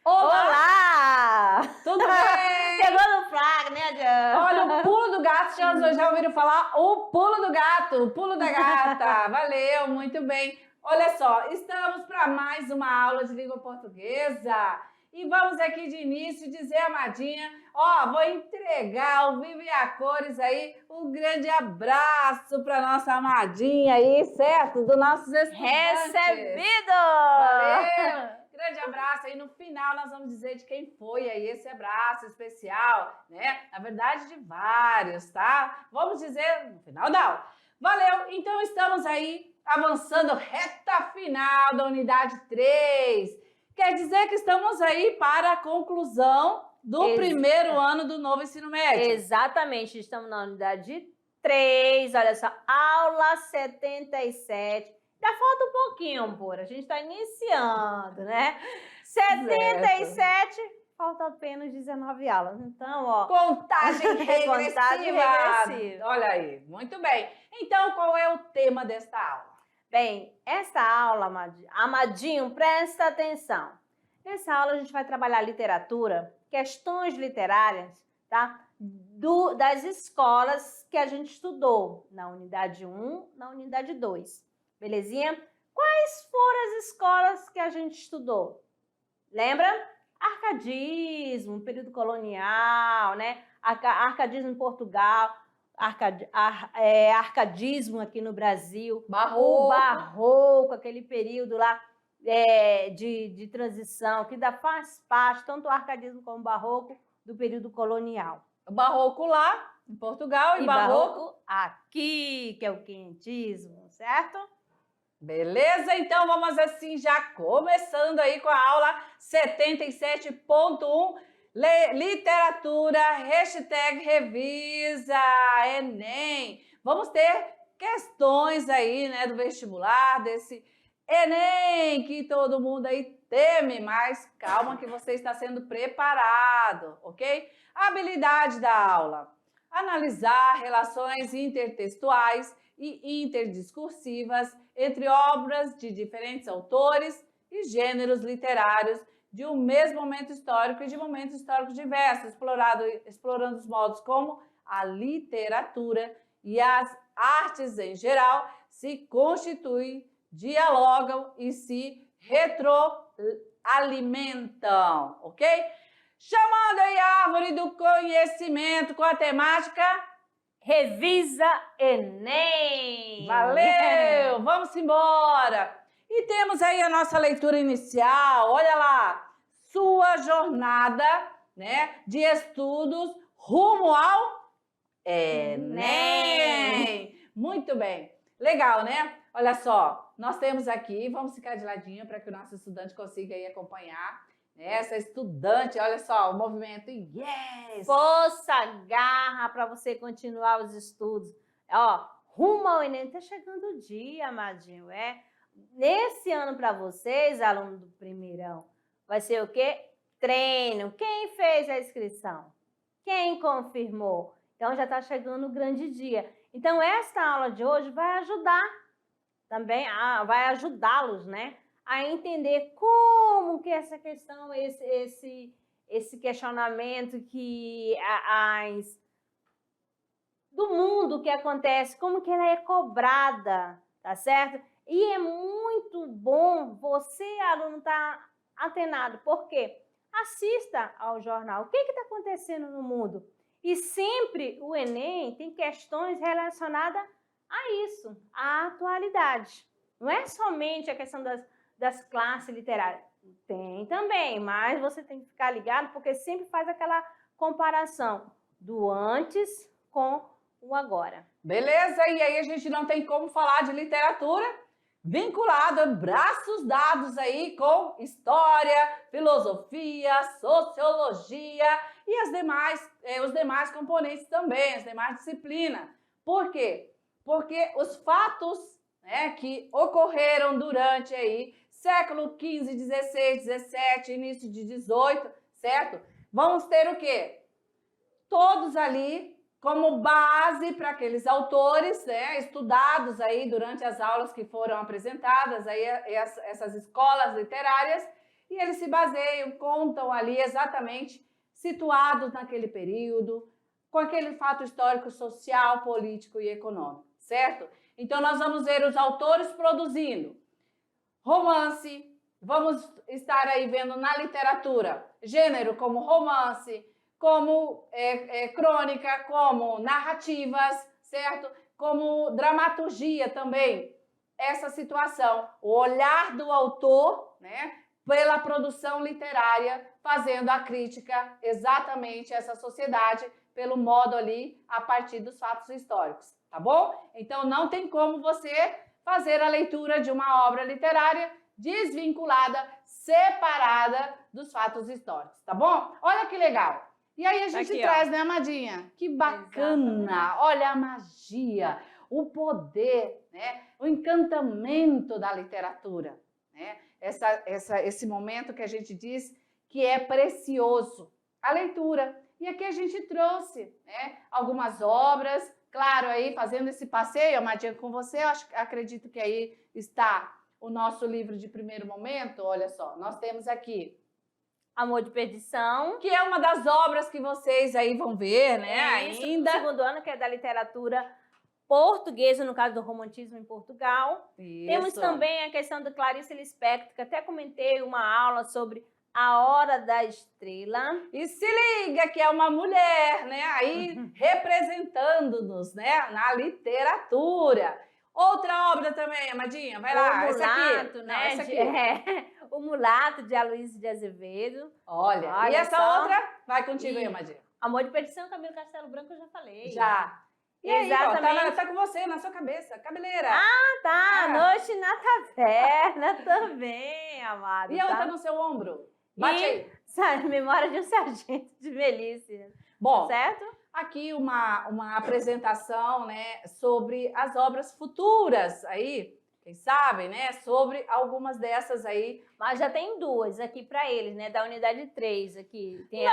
Olá! Tudo bem? Pegou no flag, né, Jan? Olha, o pulo do gato, já ouviram falar? O pulo do gato, o pulo da gata. Valeu, muito bem. Olha só, estamos para mais uma aula de língua portuguesa. E vamos aqui de início dizer, amadinha, ó, vou entregar ao vivo e a cores aí um grande abraço para nossa amadinha aí, certo? Dos nossos estudantes. Recebido! Valeu! Grande abraço aí. No final nós vamos dizer de quem foi aí esse abraço especial, né? Na verdade, de vários, tá? Vamos dizer no final da aula. Valeu! Então estamos aí avançando reta final da unidade 3. Quer dizer que estamos aí para a conclusão do primeiro ano do novo ensino médio. Exatamente, estamos na unidade 3, olha só, aula 77. Ainda falta um pouquinho, amor, a gente está iniciando, né? 77, falta apenas 19 aulas, então, ó... Contagem regressiva. Contagem regressiva. Olha aí, muito bem. Então, qual é o tema desta aula? Bem, essa aula, amadinho, presta atenção. Nessa aula a gente vai trabalhar literatura, questões literárias, tá? Das escolas que a gente estudou na unidade 1, na unidade 2. Belezinha? Quais foram as escolas que a gente estudou? Lembra? Arcadismo, período colonial, né? Arcadismo em Portugal, arcadismo aqui no Brasil, Barroco. O barroco, aquele período lá de transição, que faz parte, tanto o arcadismo como o barroco, do período colonial. O barroco lá, em Portugal, e barroco aqui, que é o quinhentismo, certo? Beleza? Então vamos assim já começando aí com a aula 77.1. Literatura, #revisa, Enem. Vamos ter questões aí, né, do vestibular, desse Enem que todo mundo aí teme, mas calma que você está sendo preparado, ok? Habilidade da aula: analisar relações intertextuais e interdiscursivas entre obras de diferentes autores e gêneros literários de um mesmo momento histórico e de momentos históricos diversos, explorando os modos como a literatura e as artes em geral se constituem, dialogam e se retroalimentam, ok? Chamando aí a árvore do conhecimento com a temática Revisa Enem! Valeu! Vamos embora! E temos aí a nossa leitura inicial, olha lá, sua jornada, né, de estudos rumo ao Enem! Muito bem, legal, né? Olha só, nós temos aqui, vamos ficar de ladinho para que o nosso estudante consiga aí acompanhar. Essa estudante, olha só, o movimento yes! Força, garra para você continuar os estudos. Ó, rumo ao Enem, tá chegando o dia, amadinho, Nesse ano para vocês, aluno do primeirão, vai ser o quê? Treino. Quem fez a inscrição? Quem confirmou? Então, já está chegando o grande dia. Então, esta aula de hoje vai ajudar também, vai ajudá-los, né? A entender como que essa questão, esse questionamento que do mundo que acontece, como que ela é cobrada, tá certo? E é muito bom você, aluno, estar antenado. Por quê? Assista ao jornal. O que está acontecendo no mundo? E sempre o Enem tem questões relacionadas a isso, à atualidade. Não é somente a questão das classes literárias. Tem também, mas você tem que ficar ligado porque sempre faz aquela comparação do antes com o agora. Beleza? E aí a gente não tem como falar de literatura vinculado a braços dados aí com história, filosofia, sociologia e os demais componentes também, as demais disciplinas. Por quê? Porque os fatos, né, que ocorreram durante aí século XV, XVI, XVII, início de XVIII, certo? Vamos ter o quê? Todos ali como base para aqueles autores, né, estudados aí durante as aulas que foram apresentadas, aí essas escolas literárias, e eles se baseiam, contam ali exatamente situados naquele período, com aquele fato histórico, social, político e econômico, certo? Então, nós vamos ver os autores produzindo romance, vamos estar aí vendo na literatura gênero como romance, como crônica, como narrativas, certo? Como dramaturgia também. Essa situação, o olhar do autor, né, pela produção literária, fazendo a crítica exatamente a essa sociedade, pelo modo ali, a partir dos fatos históricos, tá bom? Então, não tem como você fazer a leitura de uma obra literária desvinculada, separada dos fatos históricos, tá bom? Olha que legal! E aí a gente aqui, traz, né, Amadinha? Que bacana! Exatamente. Olha a magia, o poder, né? O encantamento da literatura, né? Esse momento que a gente diz que é precioso, a leitura. E aqui a gente trouxe, né, algumas obras, claro, aí fazendo esse passeio, Amadinha, com você, eu acredito que aí está o nosso livro de primeiro momento. Olha só, nós temos aqui Amor de Perdição, que é uma das obras que vocês aí vão ver, né, ainda. No segundo ano, que é da literatura portuguesa, no caso do romantismo em Portugal. Isso. Temos também a questão da Clarice Lispector, que até comentei uma aula sobre A Hora da Estrela. E se liga que é uma mulher, né, aí representando-nos, né, na literatura. Outra obra também, Amadinha, vai lá. O Mulato, essa aqui. né? Não, essa aqui. O Mulato, de Aloysio de Azevedo. Olha e essa só. Outra, vai contigo aí, Amadinha. Amor de Perdição, Camilo Castelo Branco, eu já falei. Já. E exatamente. Aí, ó, tá com você, na sua cabeça, cabeleira. Ah, tá. Noite na Taverna também, amado. E a outra no seu ombro. Bate aí. Sabe, Memória de um Sargento de Velhice. Bom, certo? Aqui uma apresentação, né, sobre as obras futuras aí, quem sabe, né, sobre algumas dessas aí. Mas já tem duas aqui para eles, né, da unidade 3 aqui. Tem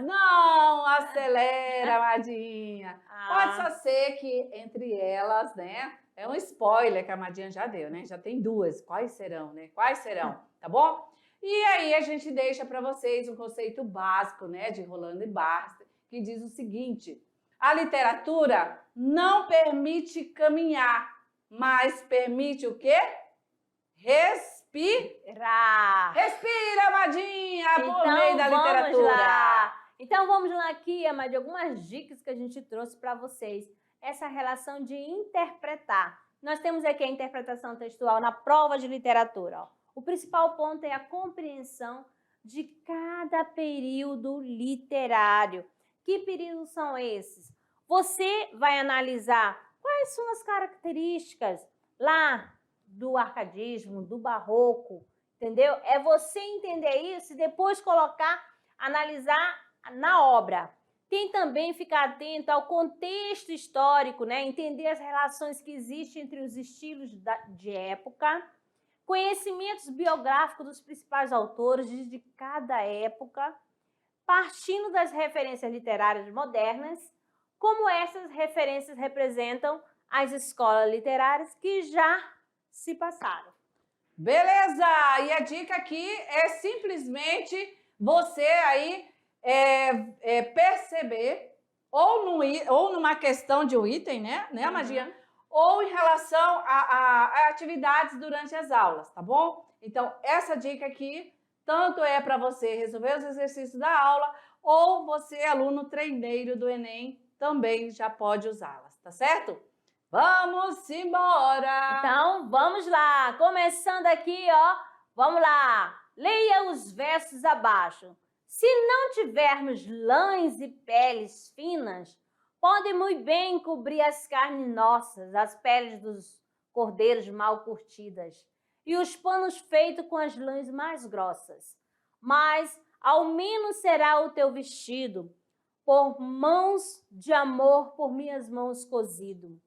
não acelera, Amadinha. Pode só ser que entre elas, né, é um spoiler que a Amadinha já deu, né, já tem duas. Quais serão, né, quais serão, tá bom? E aí a gente deixa para vocês um conceito básico, né, de Rolando e Barthes, que diz o seguinte: a literatura não permite caminhar, mas permite o quê? Respirar. Respira, Amadinha, por meio da literatura. Lá. Então vamos lá aqui, Amadinha, algumas dicas que a gente trouxe para vocês. Essa relação de interpretar. Nós temos aqui a interpretação textual na prova de literatura. Ó. O principal ponto é a compreensão de cada período literário. Que períodos são esses? Você vai analisar quais são as características lá do arcadismo, do barroco, entendeu? É você entender isso e depois analisar na obra. Tem também ficar atento ao contexto histórico, né? Entender as relações que existem entre os estilos de época, conhecimentos biográficos dos principais autores de cada época, partindo das referências literárias modernas, como essas referências representam as escolas literárias que já se passaram. Beleza! E a dica aqui é simplesmente você aí perceber, ou numa questão de um item, né, Magia? Ou em relação a atividades durante as aulas, tá bom? Então, essa dica aqui tanto é para você resolver os exercícios da aula, ou você, aluno treineiro do Enem, também já pode usá-las, tá certo? Vamos embora! Então, vamos lá! Começando aqui, ó, vamos lá! Leia os versos abaixo. Se não tivermos lãs e peles finas, podem muito bem cobrir as carnes nossas, as peles dos cordeiros mal curtidas, e os panos feitos com as lãs mais grossas. Mas, ao menos será o teu vestido, por mãos de amor, por minhas mãos cozido.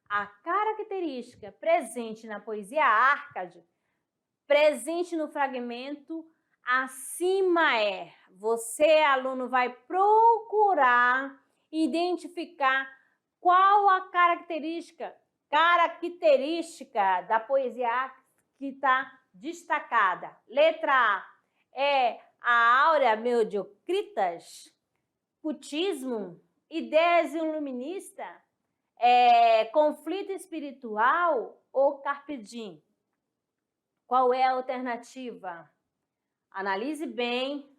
A característica presente na poesia Árcade, presente no fragmento acima você, aluno, vai procurar identificar qual a característica da poesia que está destacada. Letra A é a áurea mediocritas, putismo, ideias iluministas, conflito espiritual ou carpe diem? Qual é a alternativa? Analise bem,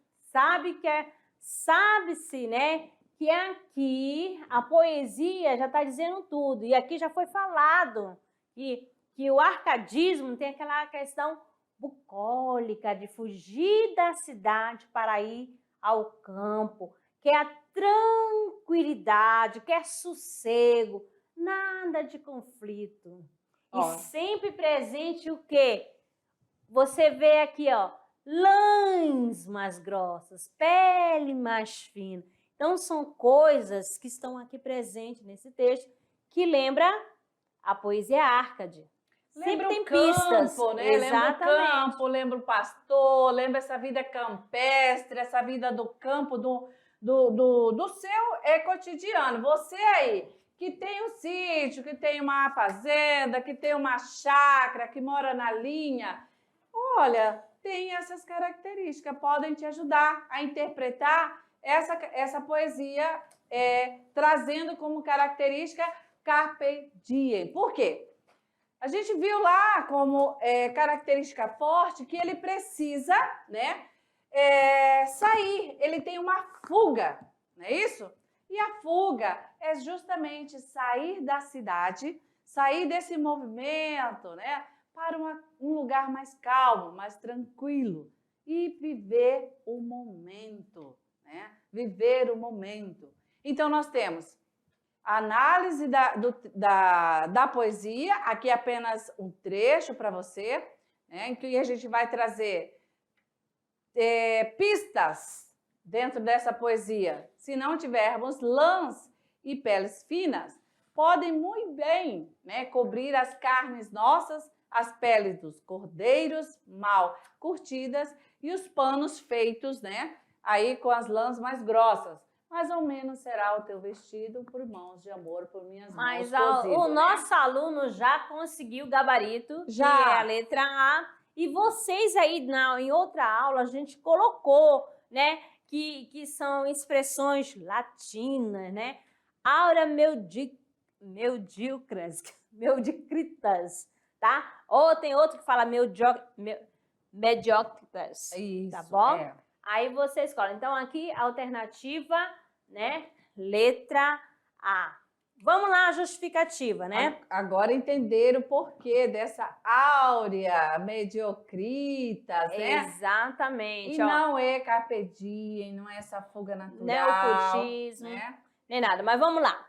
sabe-se, né, que aqui a poesia já está dizendo tudo, e aqui já foi falado que o arcadismo tem aquela questão bucólica de fugir da cidade para ir ao campo, quer a tranquilidade, quer sossego, nada de conflito. E sempre presente o quê? Você vê aqui, ó, lãs mais grossas, pele mais fina. Então, são coisas que estão aqui presentes nesse texto que lembra a poesia Árcade. Lembra tem o campo, pistas. né? Lembra o campo, lembra o pastor, lembra essa vida campestre, essa vida do campo, do seu cotidiano. Você aí, que tem um sítio, que tem uma fazenda, que tem uma chácara, que mora na linha, olha, tem essas características, podem te ajudar a interpretar essa poesia, trazendo como característica carpe diem. Por quê? A gente viu lá como característica forte que ele precisa, né, sair, ele tem uma fuga, não é isso? E a fuga é justamente sair da cidade, sair desse movimento, né, para um lugar mais calmo, mais tranquilo e viver o momento, né? Viver o momento. Então, nós temos a análise da poesia, aqui é apenas um trecho para você, né, em que a gente vai trazer pistas dentro dessa poesia. Se não tivermos lãs e peles finas, podem muito bem, né, cobrir as carnes nossas, as peles dos cordeiros mal curtidas e os panos feitos, né, aí com as lãs mais grossas. Mais ou menos será o teu vestido por mãos de amor, por minhas mãos cozido, o né? nosso aluno já conseguiu o gabarito, Já. Que é a letra A. E vocês aí, em outra aula, a gente colocou, né, que são expressões latinas, né? Aura mediocritas, tá? Ou tem outro que fala mediocritas, Isso, tá bom? Aí você escolhe. Então, aqui, alternativa, né? Letra A. Vamos lá, a justificativa, né? Agora entender o porquê dessa áurea mediocritas, né? Exatamente. E não é carpe diem, não é essa fuga natural. Não é o putismo, né? Nem nada. Mas vamos lá.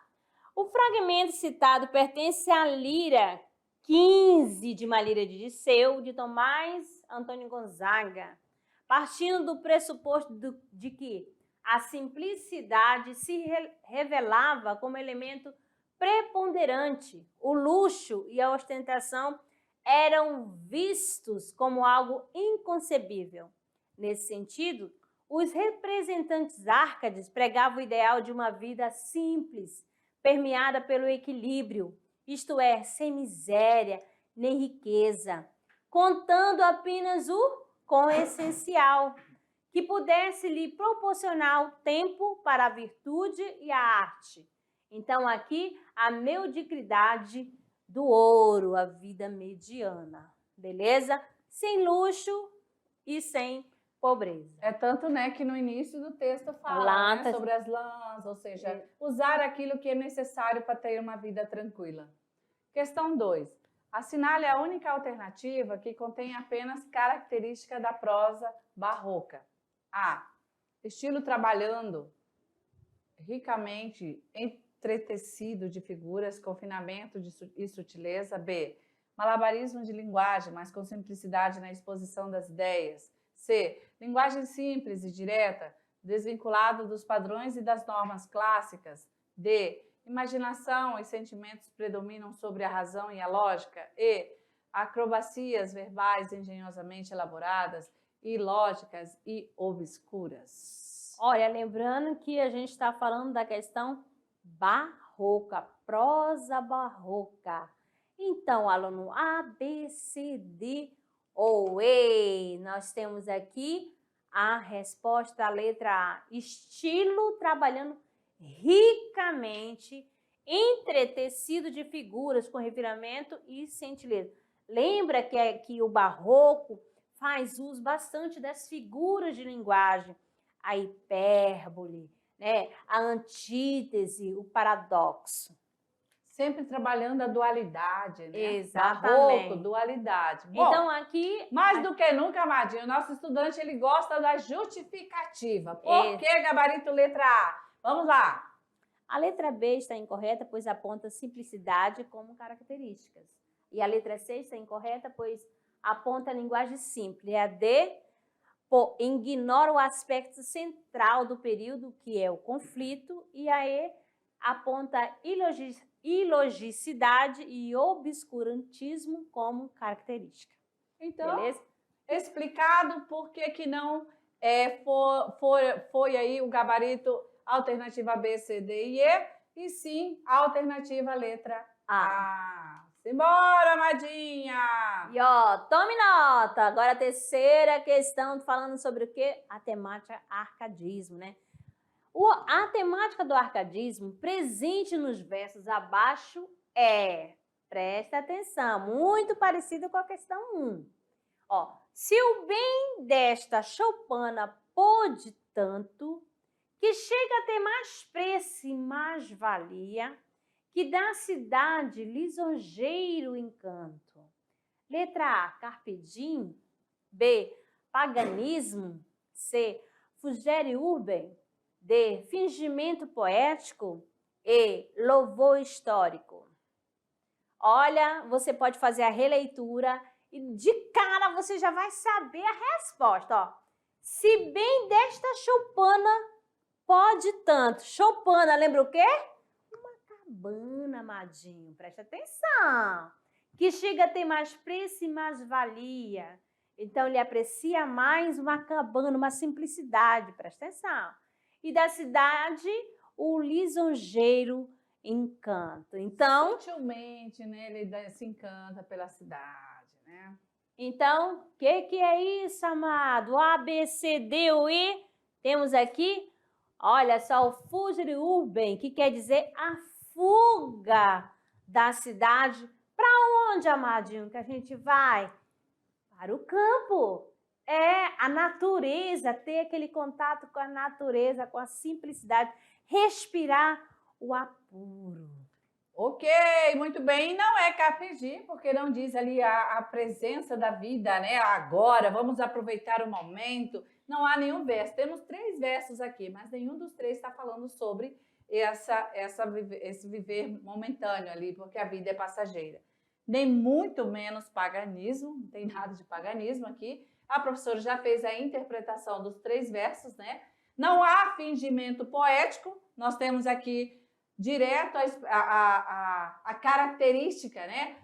O fragmento citado pertence à Lira 15 de Malíria de Disseu, de Tomás Antônio Gonzaga, partindo do pressuposto de que a simplicidade se revelava como elemento preponderante. O luxo e a ostentação eram vistos como algo inconcebível. Nesse sentido, os representantes árcades pregavam o ideal de uma vida simples, permeada pelo equilíbrio, isto é, sem miséria nem riqueza, contando apenas com o essencial, que pudesse lhe proporcionar o tempo para a virtude e a arte. Então, aqui, a mediocridade do ouro, a vida mediana, beleza? Sem luxo e sem pobreza. É tanto, né, que no início do texto fala, né, sobre as lãs, ou seja, usar aquilo que é necessário para ter uma vida tranquila. Questão 2. Assinale a única alternativa que contém apenas característica da prosa barroca. A. Estilo trabalhando, ricamente entretecido de figuras, confinamento e sutileza. B. Malabarismo de linguagem, mas com simplicidade na exposição das ideias. C. Linguagem simples e direta, desvinculado dos padrões e das normas clássicas. D. Imaginação e sentimentos predominam sobre a razão e a lógica. E. Acrobacias verbais engenhosamente elaboradas, ilógicas e obscuras. Olha, lembrando que a gente está falando da questão barroca, prosa barroca. Então, aluno, A, B, C, D ou E. Nós temos aqui a resposta, a letra A. Estilo trabalhando ricamente, entretecido de figuras com reviramento e centilheiro. Lembra que o barroco faz uso bastante das figuras de linguagem, a hipérbole, né? A antítese, o paradoxo. Sempre trabalhando a dualidade, né? Exatamente. Barroco, dualidade. Bom, então, aqui... mais do que nunca, Amadinho, o nosso estudante ele gosta da justificativa. Por que gabarito letra A? Vamos lá. A letra B está incorreta, pois aponta simplicidade como características. E a letra C está incorreta, pois aponta a linguagem simples. E a D ignora o aspecto central do período, que é o conflito. E a E aponta ilogicidade e obscurantismo como característica. Então, beleza? Explicado por que não foi aí o gabarito alternativa B, C, D e E, e sim a alternativa letra A. Simbora, Amadinha! E ó, tome nota! Agora a terceira questão falando sobre o quê? A temática arcadismo, né? A temática do arcadismo presente nos versos abaixo presta atenção, muito parecida com a questão 1. Ó, se o bem desta choupana pôde tanto, que chega a ter mais preço e mais valia, que da cidade lisonjeiro encanto. Letra A, carpe diem. B, paganismo. C, fugere urbem. D, fingimento poético. E, louvor histórico. Olha, você pode fazer a releitura e de cara você já vai saber a resposta. Ó. Se bem desta choupana pode tanto. Choupana, lembra o quê? Uma cabana, amadinho, presta atenção. Que chega a ter mais preço e mais valia. Então, ele aprecia mais uma cabana, uma simplicidade, presta atenção. E da cidade, o lisonjeiro encanto. Então, sutilmente, né, ele se encanta pela cidade, né? Então, o que é isso, amado? A, B, C, D ou E? Temos aqui, olha só, o fugere urbem, que quer dizer a fuga da cidade. Para onde, amadinho, que a gente vai? Para o campo. A natureza, ter aquele contato com a natureza, com a simplicidade, respirar o apuro. Ok, muito bem. E não é carpe diem, porque não diz ali a presença da vida, né? Agora, vamos aproveitar o momento. Não há nenhum verso. Temos 3 versos aqui, mas nenhum dos 3 está falando sobre esse viver momentâneo ali, porque a vida é passageira. Nem muito menos paganismo, não tem nada de paganismo aqui. A professora já fez a interpretação dos 3 versos, né? Não há fingimento poético. Nós temos aqui direto a característica, né,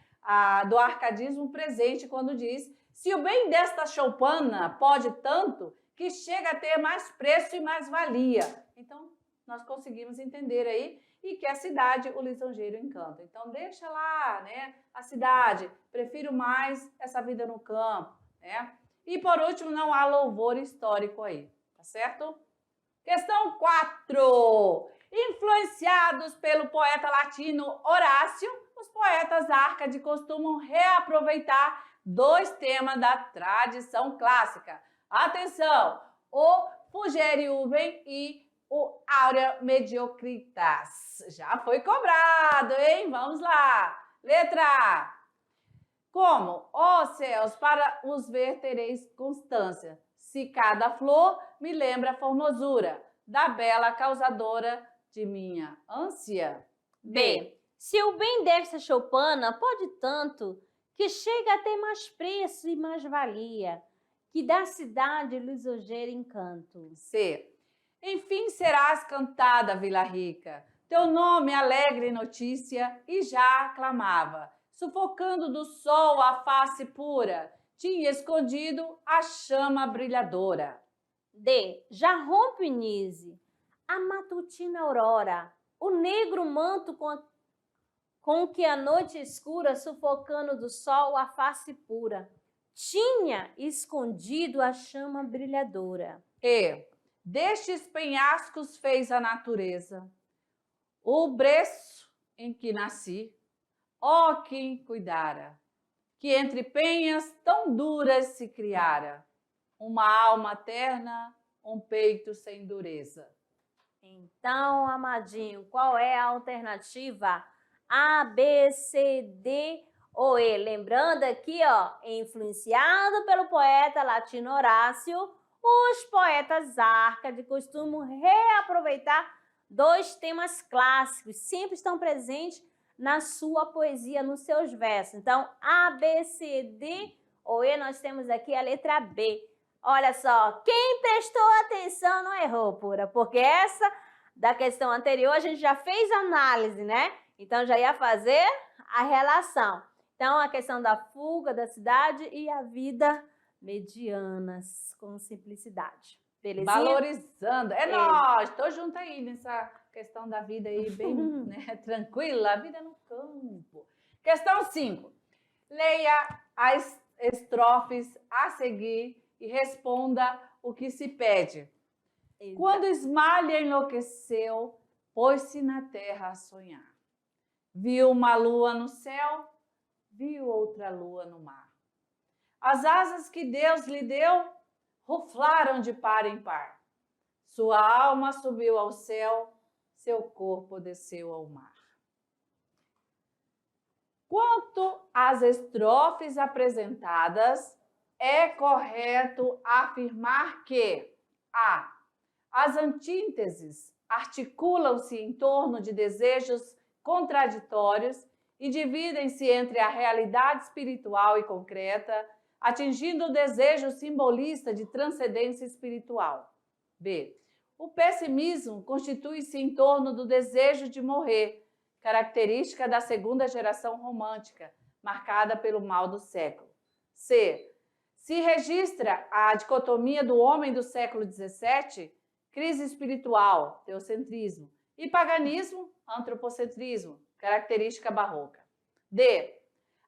do arcadismo presente quando diz: se o bem desta choupana pode tanto, que chega a ter mais preço e mais valia. Então, nós conseguimos entender aí e que a cidade, o lisonjeiro encanta. Então, deixa lá, né, a cidade, prefiro mais essa vida no campo, né? E por último, não há louvor histórico aí, tá certo? Questão 4. Influenciados pelo poeta latino Horácio, os poetas Arcade costumam reaproveitar 2 temas da tradição clássica. Atenção! O Fugere urbem e o Aurea mediocritas. Já foi cobrado, hein? Vamos lá! Letra A. Como? Ó céus, para os ver tereis constância. Se cada flor me lembra a formosura da bela causadora de minha ânsia. B. Se o bem desta choupana pode tanto, que chega a ter mais preço e mais valia, que da cidade lisonjeiro encanto. C. Enfim serás cantada, Vila Rica, teu nome alegre notícia e já aclamava, sufocando do sol a face pura, tinha escondido a chama brilhadora. D. Já rompe o Nise, a matutina aurora, O negro manto com que a noite escura, sufocando do sol a face pura, tinha escondido a chama brilhadora. E destes penhascos fez a natureza, o berço em que nasci, ó quem cuidara, que entre penhas tão duras se criara, uma alma terna, um peito sem dureza. Então, amadinho, qual é a alternativa? A, B, C, D ou E? Lembrando aqui, ó, influenciado pelo poeta latino Horácio, os poetas Árcade costumam reaproveitar dois temas clássicos, sempre estão presentes na sua poesia, nos seus versos. Então, A, B, C, D ou E, nós temos aqui a letra B. Olha só, quem prestou atenção não errou, pura, porque essa da questão anterior a gente já fez análise, né? Então já ia fazer a relação. Então a questão da fuga da cidade e a vida medianas com simplicidade. Belezinha? Valorizando. É nós, tô junto aí nessa questão da vida aí bem tranquila, a vida no campo. Questão 5. Leia as estrofes a seguir e responda o que se pede. Exato. Quando Ismalha enlouqueceu, pôs-se na terra a sonhar. Viu uma lua no céu, viu outra lua no mar. As asas que Deus lhe deu ruflaram de par em par. Sua alma subiu ao céu, seu corpo desceu ao mar. Quanto às estrofes apresentadas, é correto afirmar que a. As antíteses articulam-se em torno de desejos contraditórios e dividem-se entre a realidade espiritual e concreta, atingindo o desejo simbolista de transcendência espiritual. B. O pessimismo constitui-se em torno do desejo de morrer, característica da segunda geração romântica, marcada pelo mal do século. C. Se registra a dicotomia do homem do século XVII, crise espiritual, teocentrismo, e paganismo, antropocentrismo, característica barroca. D.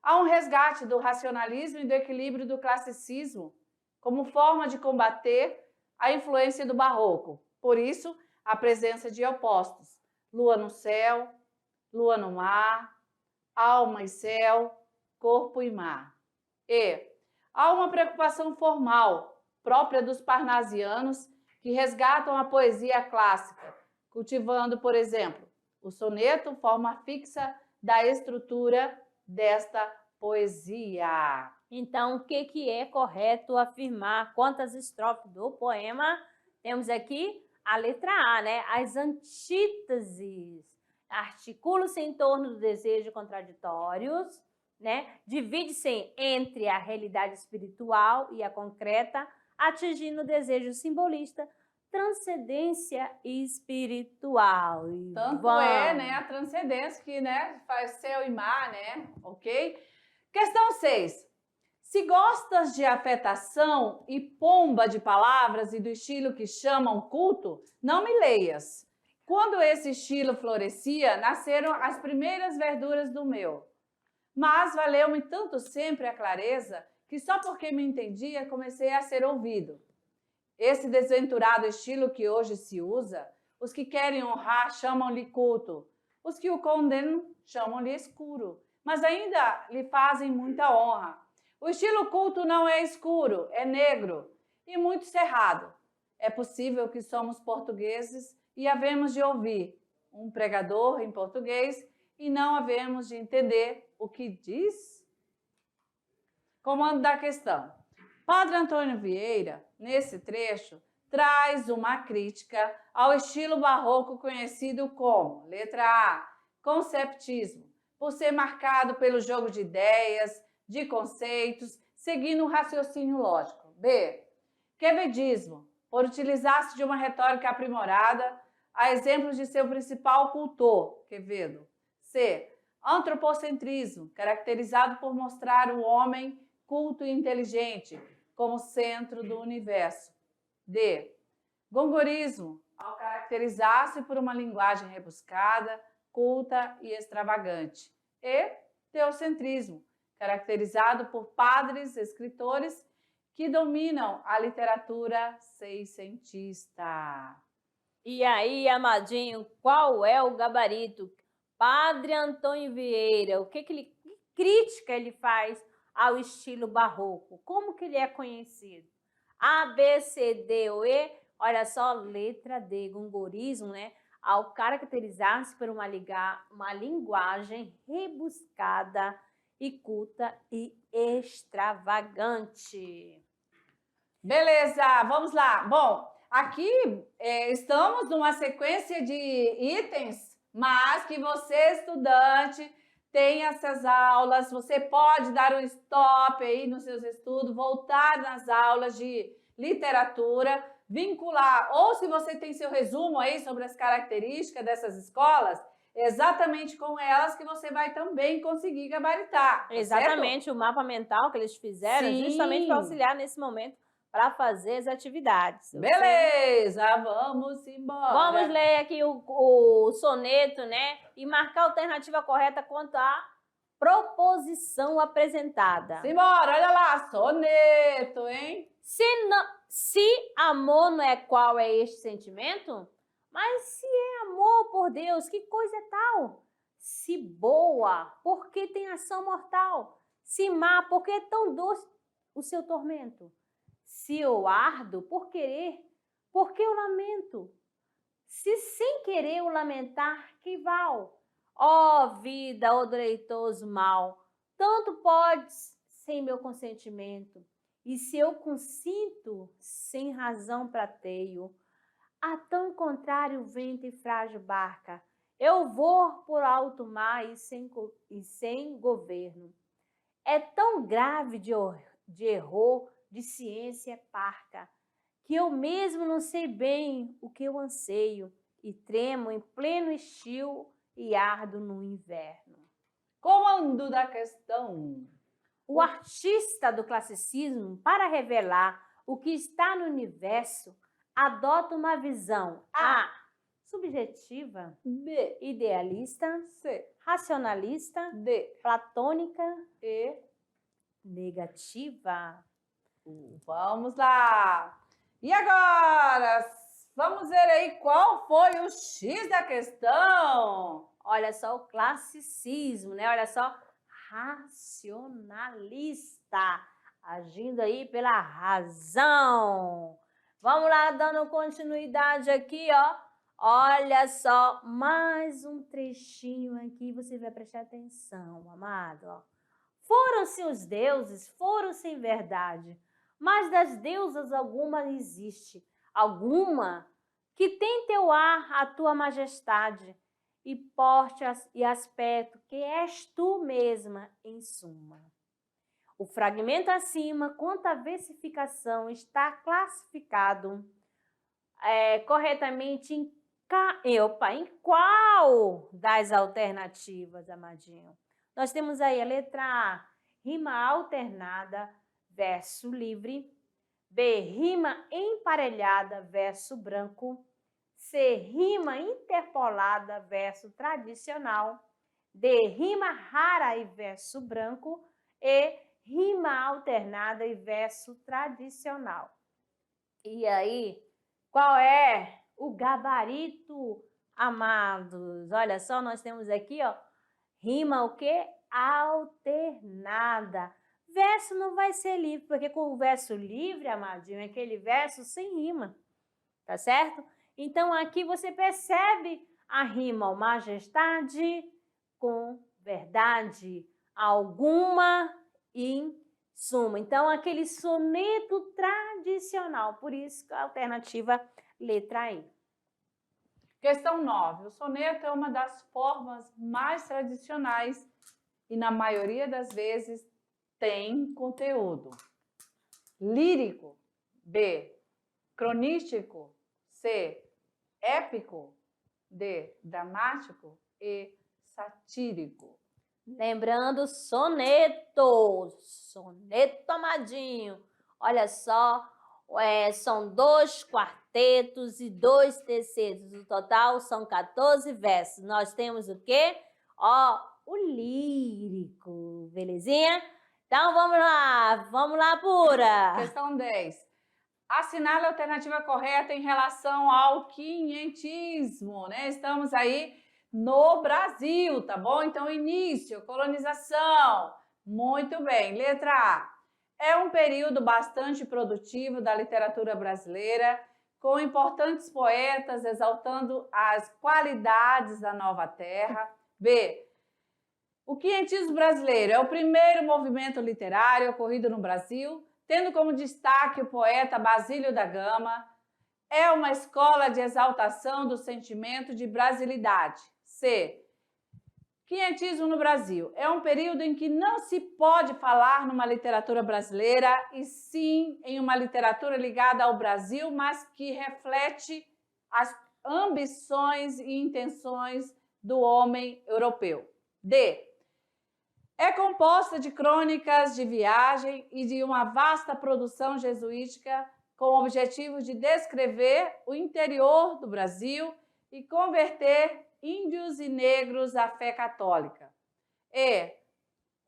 Há um resgate do racionalismo e do equilíbrio do classicismo como forma de combater a influência do barroco. Por isso, a presença de opostos: lua no céu, lua no mar, alma e céu, corpo e mar. E há uma preocupação formal, própria dos parnasianos, que resgatam a poesia clássica, cultivando, por exemplo, o soneto, forma fixa da estrutura desta poesia. Então, o que é correto afirmar? Quantas estrofes do poema? Temos aqui a letra A, né? As antíteses articulam-se em torno do desejo contraditórios, né? Divide-se entre a realidade espiritual e a concreta, atingindo o desejo simbolista, transcendência espiritual. Tanto é, né, a transcendência que, né, faz céu e mar, né? Ok? Questão 6. Se gostas de afetação e pomba de palavras e do estilo que chamam culto, não me leias. Quando esse estilo florescia, nasceram as primeiras verduras do meu. Mas valeu-me tanto sempre a clareza que só porque me entendia comecei a ser ouvido. Esse desventurado estilo que hoje se usa, os que querem honrar chamam-lhe culto, os que o condenam chamam-lhe escuro, mas ainda lhe fazem muita honra. O estilo culto não é escuro, é negro e muito cerrado. É possível que somos portugueses e havemos de ouvir um pregador em português e não havemos de entender o que diz. Comando da questão. Padre Antônio Vieira, nesse trecho, traz uma crítica ao estilo barroco conhecido como, letra A, conceptismo, por ser marcado pelo jogo de ideias, de conceitos, seguindo um raciocínio lógico. B, quevedismo, por utilizar-se de uma retórica aprimorada, a exemplos de seu principal cultor, Quevedo. C, antropocentrismo, caracterizado por mostrar o homem culto e inteligente como centro do universo. D, gongorismo, ao caracterizar-se por uma linguagem rebuscada, culta e extravagante. E teocentrismo, caracterizado por padres, escritores que dominam a literatura seiscentista. E aí, amadinho, qual é o gabarito? Padre Antônio Vieira, que crítica ele faz ao estilo barroco? Como que ele é conhecido? A, B, C, D ou E? Olha só, letra D, gongorismo, né? Ao caracterizar-se por uma linguagem rebuscada e culta e extravagante. Beleza, vamos lá. Bom, aqui estamos numa sequência de itens, mas que você, estudante, tem essas aulas, você pode dar um stop aí nos seus estudos, voltar nas aulas de literatura, vincular, ou se você tem seu resumo aí sobre as características dessas escolas, exatamente com elas que você vai também conseguir gabaritar. Exatamente, certo? o mapa mental que eles fizeram Sim. justamente para auxiliar nesse momento para fazer as atividades. Beleza, vamos embora. Vamos ler aqui o soneto, né? E marcar a alternativa correta quanto à proposição apresentada. Simbora, olha lá, soneto, hein? Se amor não é qual é este sentimento, mas se é amor por Deus, que coisa é tal? Se boa, porque tem ação mortal? Se má, porque é tão doce o seu tormento? Se eu ardo por querer, porque eu lamento? Se sem querer eu lamentar, que val? Ó vida, ó deleitoso mal, tanto podes sem meu consentimento. E se eu consinto, sem razão prateio, a tão contrário vento e frágil barca, eu vou por alto mar e sem governo. É tão grave de erro, de ciência parca, que eu mesmo não sei bem o que eu anseio, e tremo em pleno estio e ardo no inverno. Comando da questão. O artista do classicismo, para revelar o que está no universo, adota uma visão A. Subjetiva, B. Idealista, C. racionalista, D. platônica E. negativa. Vamos lá. E agora, vamos ver aí qual foi o X da questão. Olha só o classicismo, né? Olha só, racionalista, agindo aí pela razão. Vamos lá, dando continuidade aqui, ó. Olha só, mais um trechinho aqui, você vai prestar atenção, amado, ó. Foram-se os deuses, foram-se em verdade, mas das deusas alguma existe, alguma que tem teu ar, a tua majestade, e porte e aspecto que és tu mesma, em suma. O fragmento acima, quanto à versificação, está classificado corretamente em qual das alternativas, amadinho? Nós temos aí a letra A, rima alternada, verso livre. B, rima emparelhada, verso branco. C, rima interpolada, verso tradicional. D, rima rara e verso branco. E, rima alternada e verso tradicional. E aí, qual é o gabarito, amados? Olha só, nós temos aqui, ó, rima o quê? Alternada. Verso não vai ser livre, porque com o verso livre, amadinho, é aquele verso sem rima, tá certo? Então, aqui você percebe a rima majestade com verdade, alguma em suma. Então, aquele soneto tradicional, por isso a alternativa letra E. Questão 9. O soneto é uma das formas mais tradicionais e, na maioria das vezes, tem conteúdo. Lírico, B. Cronístico, C. Épico, D. Dramático e satírico. Lembrando, soneto, amadinho. Olha só, São 2 quartetos e 2 tercetos. No total são 14 versos. Nós temos o quê? Ó, o lírico, belezinha? Então vamos lá, Pura. Questão 10. Assinale a alternativa correta em relação ao quinhentismo, né? Estamos aí no Brasil, tá bom? Então, início, colonização. Muito bem. Letra A. É um período bastante produtivo da literatura brasileira, com importantes poetas exaltando as qualidades da nova terra. B. O quinhentismo brasileiro é o primeiro movimento literário ocorrido no Brasil, tendo como destaque o poeta Basílio da Gama. É uma escola de exaltação do sentimento de brasilidade. C. Quinhentismo no Brasil é um período em que não se pode falar numa literatura brasileira, e sim em uma literatura ligada ao Brasil, mas que reflete as ambições e intenções do homem europeu. D. É composta de crônicas de viagem e de uma vasta produção jesuítica com o objetivo de descrever o interior do Brasil e converter índios e negros à fé católica. E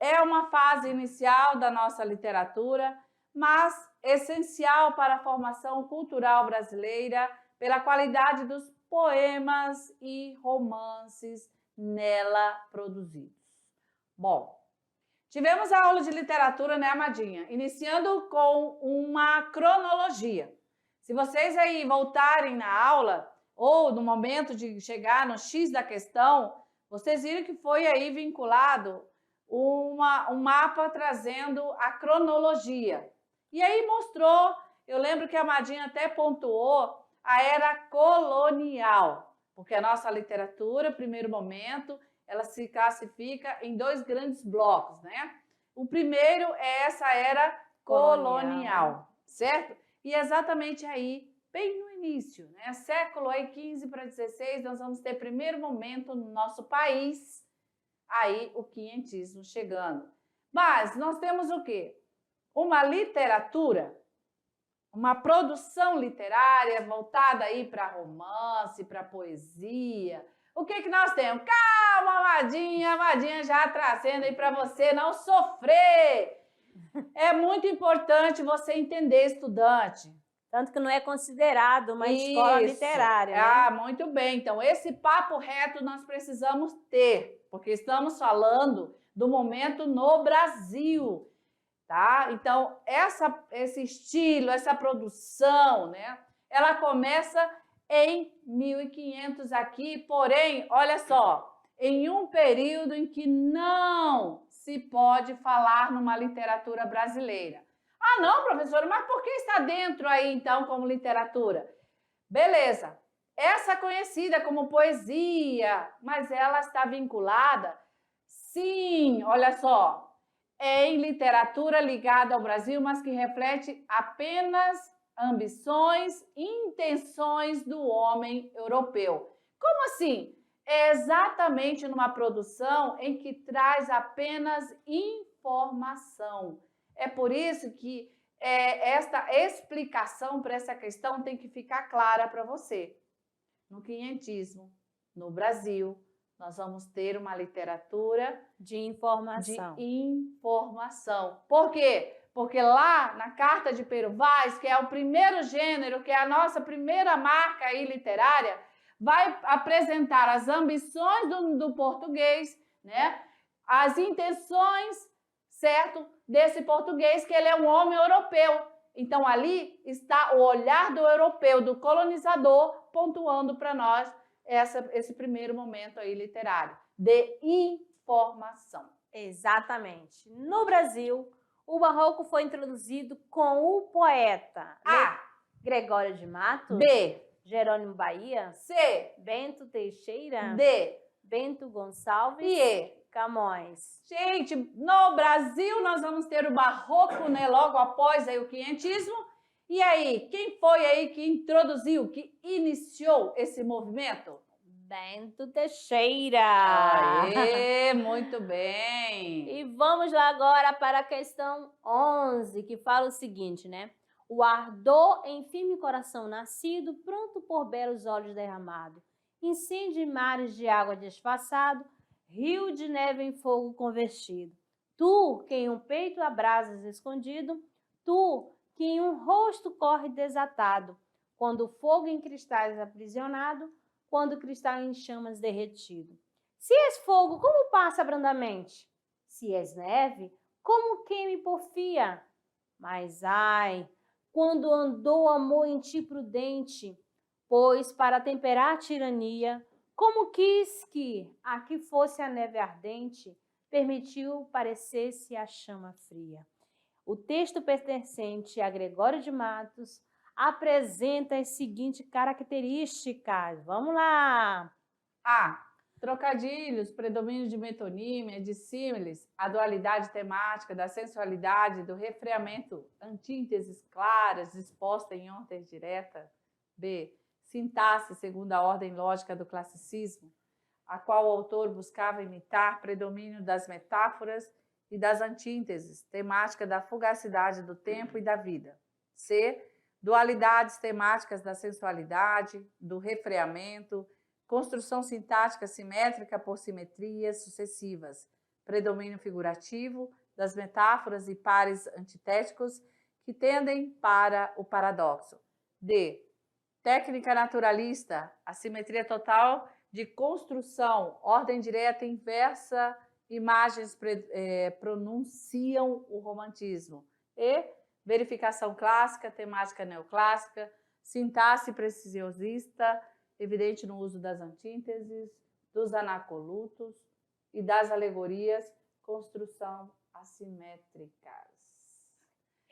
é uma fase inicial da nossa literatura, mas essencial para a formação cultural brasileira pela qualidade dos poemas e romances nela produzidos. Bom, tivemos a aula de literatura, né, amadinha? Iniciando com uma cronologia. Se vocês aí voltarem na aula, ou no momento de chegar no X da questão, vocês viram que foi aí vinculado um mapa trazendo a cronologia. E aí mostrou, eu lembro que a amadinha até pontuou a era colonial, porque a nossa literatura, primeiro momento, ela se classifica em 2 grandes blocos, né? O primeiro é essa era colonial, certo? E exatamente aí, bem no início, né? Século aí 15 para 16, nós vamos ter primeiro momento no nosso país, aí o quinhentismo chegando. Mas nós temos o quê? Uma literatura, uma produção literária voltada aí para romance, para poesia. O que nós temos? Calma, amadinha já trazendo aí para você não sofrer. É muito importante você entender, estudante. Tanto que não é considerado uma escola literária, né? Ah, muito bem. Então, esse papo reto nós precisamos ter, porque estamos falando do momento no Brasil, tá? Então, esse estilo, essa produção, né? Ela começa em 1500 aqui, porém, olha só, em um período em que não se pode falar numa literatura brasileira. Ah, não, professora, mas por que está dentro aí, então, como literatura? Beleza, essa conhecida como poesia, mas ela está vinculada, sim, olha só, em literatura ligada ao Brasil, mas que reflete apenas ambições e intenções do homem europeu. Como assim? É exatamente numa produção em que traz apenas informação. É por isso que esta explicação para essa questão tem que ficar clara para você. No quinhentismo, no Brasil, nós vamos ter uma literatura de informação. Por quê? Porque lá na Carta de Pero Vaz, que é o primeiro gênero, que é a nossa primeira marca aí literária, vai apresentar as ambições do português, né? As intenções, certo, desse português, que ele é um homem europeu. Então, ali está o olhar do europeu, do colonizador, pontuando para nós esse primeiro momento aí literário de informação. Exatamente. No Brasil, o barroco foi introduzido com o poeta A. Gregório de Matos. B. Jerônimo Bahia. C. Bento Teixeira. D. Bento Gonçalves. E. E. Camões. Gente, no Brasil nós vamos ter o barroco, né, logo após aí o quinhentismo. E aí, quem foi aí que introduziu, que iniciou esse movimento? Bento Teixeira. Aê, muito bem. E vamos lá agora para a questão 11, que fala o seguinte, né? o ardor em firme coração nascido, pronto por belos olhos derramado, incêndio em mares de água disfarçado, rio de neve em fogo convertido. Tu, que em um peito abrasas escondido, tu, que em um rosto corre desatado, quando o fogo em cristais aprisionado, quando o cristal em chamas derretido. Se és fogo, como passa brandamente? Se és neve, como queime porfia? Mas ai, quando andou amor em ti prudente, pois para temperar a tirania, como quis que aqui fosse a neve ardente, permitiu parecesse a chama fria. O texto pertencente a Gregório de Matos apresenta as seguintes características. Vamos lá! A. Trocadilhos, predomínio de metonímia, de símiles, a dualidade temática, da sensualidade, do refreamento, antíteses claras, disposta em ordem direta. B. Sintaxe, segundo a ordem lógica do classicismo, a qual o autor buscava imitar predomínio das metáforas e das antíteses, temática da fugacidade do tempo e da vida. C. Dualidades temáticas da sensualidade, do refreamento, construção sintática simétrica por simetrias sucessivas, predomínio figurativo das metáforas e pares antitéticos que tendem para o paradoxo. D. Técnica naturalista, a simetria total de construção, ordem direta e inversa, imagens pronunciam o romantismo. E. Verificação clássica, temática neoclássica, sintaxe preciosista, evidente no uso das antíteses, dos anacolutos e das alegorias, construção assimétricas.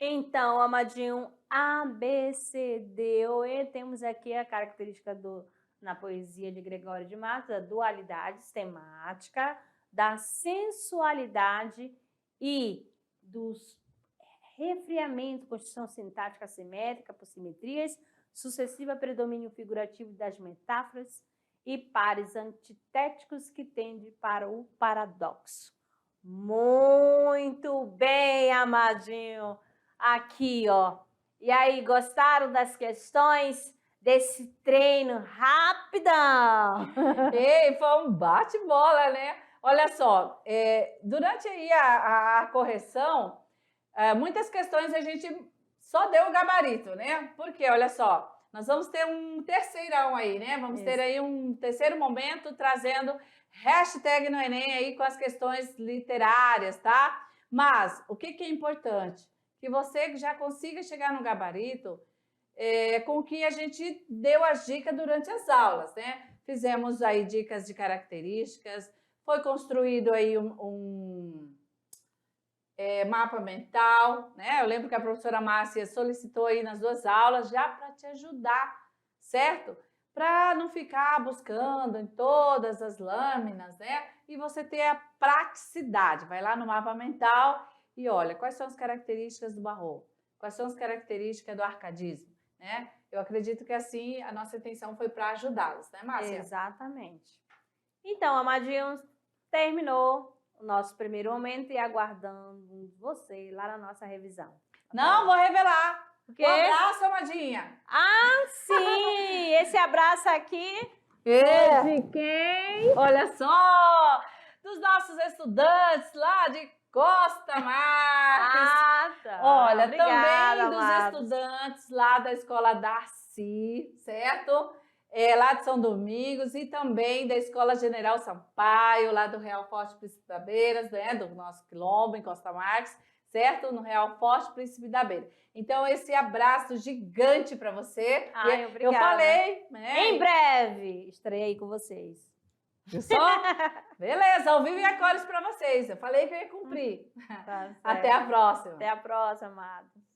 Então, amadinho, A, B, C, D ou E, temos aqui a característica na poesia de Gregório de Matos, a dualidade temática, da sensualidade e dos refriamento, construção sintática assimétrica por simetrias, sucessiva predomínio figurativo das metáforas e pares antitéticos que tendem para o paradoxo. Muito bem, amadinho. Aqui, ó. E aí, gostaram das questões desse treino rapidão? Ei, foi um bate-bola, né? Olha só, durante aí a correção, muitas questões a gente só deu o gabarito, né? Porque, olha só, nós vamos ter um terceirão aí, né? Vamos ter aí um terceiro momento trazendo hashtag no Enem aí com as questões literárias, tá? Mas o que é importante? Que você já consiga chegar no gabarito com o que a gente deu as dicas durante as aulas, né? Fizemos aí dicas de características, foi construído aí um mapa mental, né? Eu lembro que a professora Márcia solicitou aí nas 2 aulas já para te ajudar, certo? Para não ficar buscando em todas as lâminas, né? E você ter a praticidade. Vai lá no mapa mental e olha, quais são as características do barroco? Quais são as características do arcadismo, né? Eu acredito que assim a nossa intenção foi para ajudá-los, né, Márcia? Exatamente. Então, amadinhos, terminou o nosso primeiro momento e aguardando você lá na nossa revisão. Não, vou revelar. O quê? Um abraço, amadinha. Ah, sim! Esse abraço aqui é de quem? Olha só! Dos nossos estudantes lá de Costa Marques. Ah, tá. Olha, obrigada, também dos amados. estudantes lá da Escola Darcy, certo? Lá de São Domingos e também da Escola General Sampaio, lá do Real Forte Príncipe da Beira, né? Do nosso quilombo em Costa Marques, certo? No Real Forte Príncipe da Beira. Então, esse abraço gigante para você. Ai, obrigada. Eu falei, né? Em breve estarei aí com vocês. Viu só? Beleza, ao vivo e a cores para vocês. Eu falei que eu ia cumprir. Tá certo. Até a próxima. Até a próxima, amados.